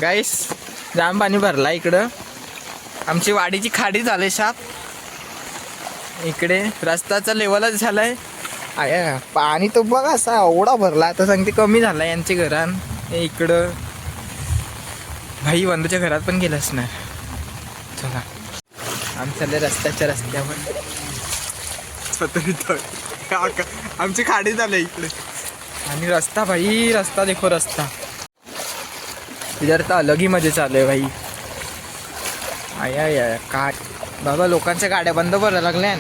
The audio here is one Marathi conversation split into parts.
गाईस जाम पाणी भरला इकडं. आमची वाडीची खाडी झाली शाप. इकडे रस्त्याचा लेवलच झालाय. आया पाणी तो बघा असा एवढा भरला. आता सांगते कमी झाला यांच्या घरान. इकडं भाई बंधूच्या घरात पण गेलंच नाही. चला आमच्या रस्त्यावर आमची खाडी झाली इकडे. आणि रस्ता भाई रस्ता देखो रस्ता इधर तर अलग ही मजे चालू आहे भाई. आया काय बाबा लोकांच्या गाड्या बंद पडायला लागल्या.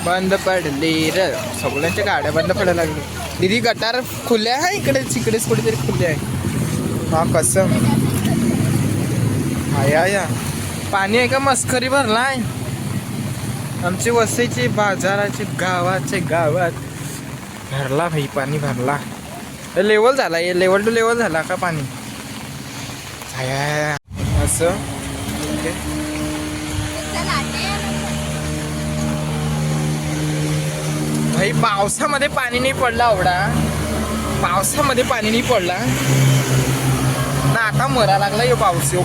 बंद पडली र सगळ्यांच्या गाड्या बंद पडायला लागली. दीदी गटार खुले आहे इकडेच कुठेतरी खुले आहे. हा कसं आया पाणी आहे का मस्करी भरलाय. आमची वसईची बाजाराची गावात भरला भाई पाणी भरला. लेवल झाला लेवल टू लेवल झाला का पाणी. असं भाई पावसामध्ये पाणी नाही पडला. एवढा पावसामध्ये पाणी नाही पडला ना. आता मरा लागला यो पाऊस. यो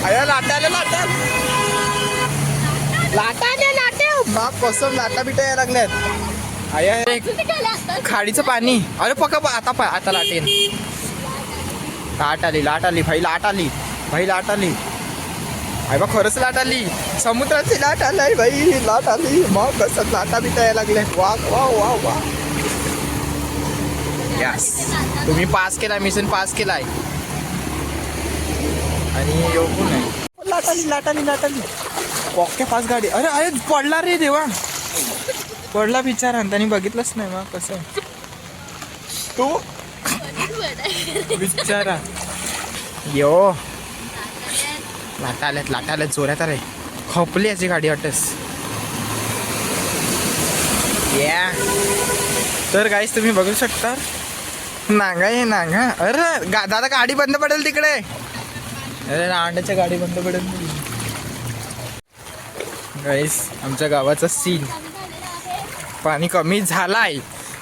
आया लाटा बाप कसं लाटा बिटा यायला लागल्यात. आया खाडीचं पाणी. अरे पका आता लाटेन. लाट आली भाई लाट आली. अरे बा खरंच लाट आली. समुद्राची लाट आलाय भाई. लाट आली मग कसं लाटा बिटा यायला लागल्या. वा यस तुम्ही पास केला मिशन पास केलाय. आणि येऊ नाही. लाट आली पॉक्या पास गाडी. अरे पडला रे देवा. पडला बिचारा. त्यांनी बघितलंच नाही मग कसं तू बिचारा. यो लाटा आल्यात जोरात. अरे खपली याची गाडी वाटस. या तर गाईस तुम्ही बघू शकता नांगा. अरे दादा गाडी बंद पडेल तिकडे. अरे रांडाच्या गाडी बंद पडेल. गाईस आमच्या गावाचा सीन. पाणी कमी झालाय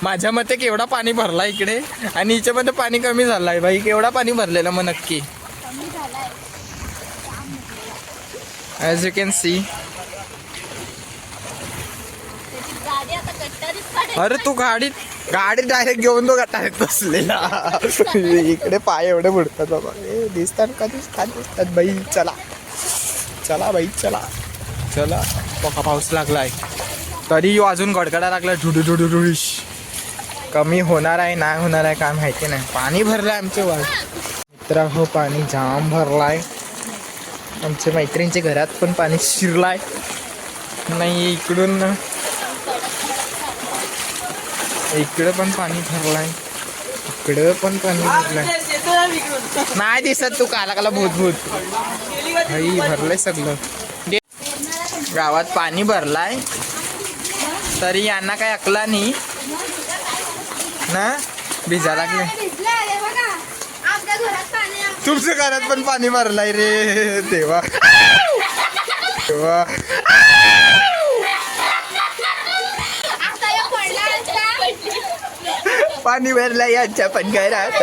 माझ्या मते. केवढा पाणी भरला इकडे आणि हिच्यामध्ये पाणी कमी झालाय भाई. केवढा पाणी भरलेलं मग नक्की. As you can see. अरे तू गाडी डायरेक्ट घेऊन तो गटारीत बसलेला. इकडे पाय एवढे बुडतात बाबा. दिसतात भाई. चला भाई चला. पका पाऊस लागलाय तरी अजून गडगडा लागला. ढुडुश. कमी होणार आहे नाही होणार आहे काय माहिती नाही. पाणी भरलंय आमचे मित्र हो. पाणी जाम भरलाय. आमच्या मैत्रिणीच्या घरात पण पाणी शिरलाय. नाही इकडं पण पाणी भरलाय. इकडं पण पाणी भरलाय. नाही दिसत तू काला भूत भाई. भरलंय सगळं. गावात पाणी भरलाय तरी यांना काय अकला नाही ना. भिजा लागले. तुमच्या घरात पण पाणी भरलाय रे देवा. पाणी भरलाय यांच्या पण घरात.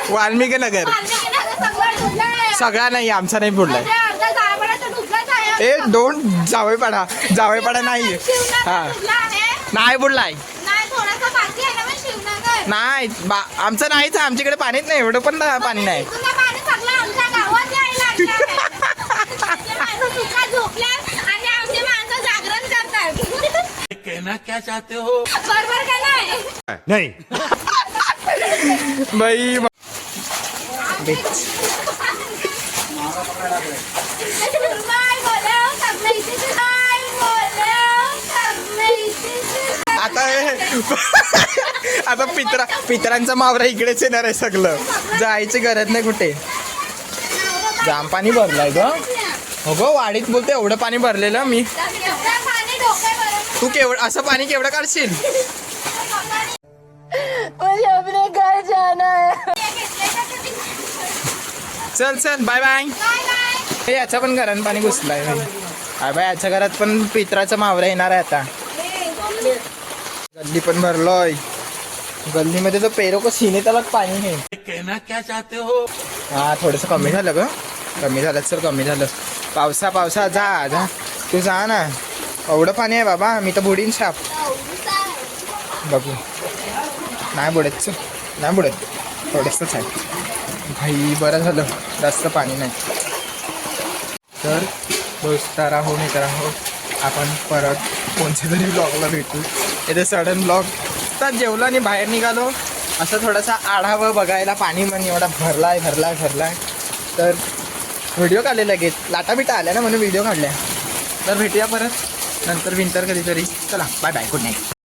वाल्मिकी नगर सगळा नाही आमचा नाही बुडलाय. दोन जावळपाडा नाही. हा नाही बुडलाय. नाही आमचं नाहीच. आमच्याकडे पाणीच नाही. एवढं पण पाणी नाही. कहना क्या चाहते हो. बरोबर का नाही बाई. आता पितरांचा मावरा इकडेच येणार आहे सगळं. जायची गरज नाही कुठे. जाम पाणी भरलाय ग. हो ग वाडीत बोलते एवढं पाणी भरलेलं मी. तू असं पाणी केवढं काढशील. चल बाय. याच्या पण घरात पाणी घुसलाय. बाय याच्या घरात पण पितराचा मावरा येणार आहे आता. गल्ली पण भरलोय. गल्लीमध्ये तो पेरो को सीने तलक पाणी आहे. कहना क्या चाहते हो? हा थोडंसं कमी झालं ग. कमी झालं सर, कमी झालं. पावसा जा जा तू जा ना. एवढं पाणी आहे बाबा, मी तर बुडीन शाप. बघू नाही बुडत, नाही बुडत, थोडंसंच आहे भाई. बरं झालं जास्त पाणी नाही. तर दोस्तारा हो मित्रा हो, आपण परत कोणत्या तरी ब्लॉगला भेटू. इथे सडन ब्लॉग तर जेवलं आणि बाहेर निघालो. असं थोडासा आढावा बघायला. पाणी पण एवढा भरलाय. तर व्हिडिओ काढले लगेच. लाटा बिटा आल्या ना म्हणून व्हिडिओ काढल्या. तर भेटूया परत नंतर विंटर कधीतरी. चला बाय बाय, गुड नाईट.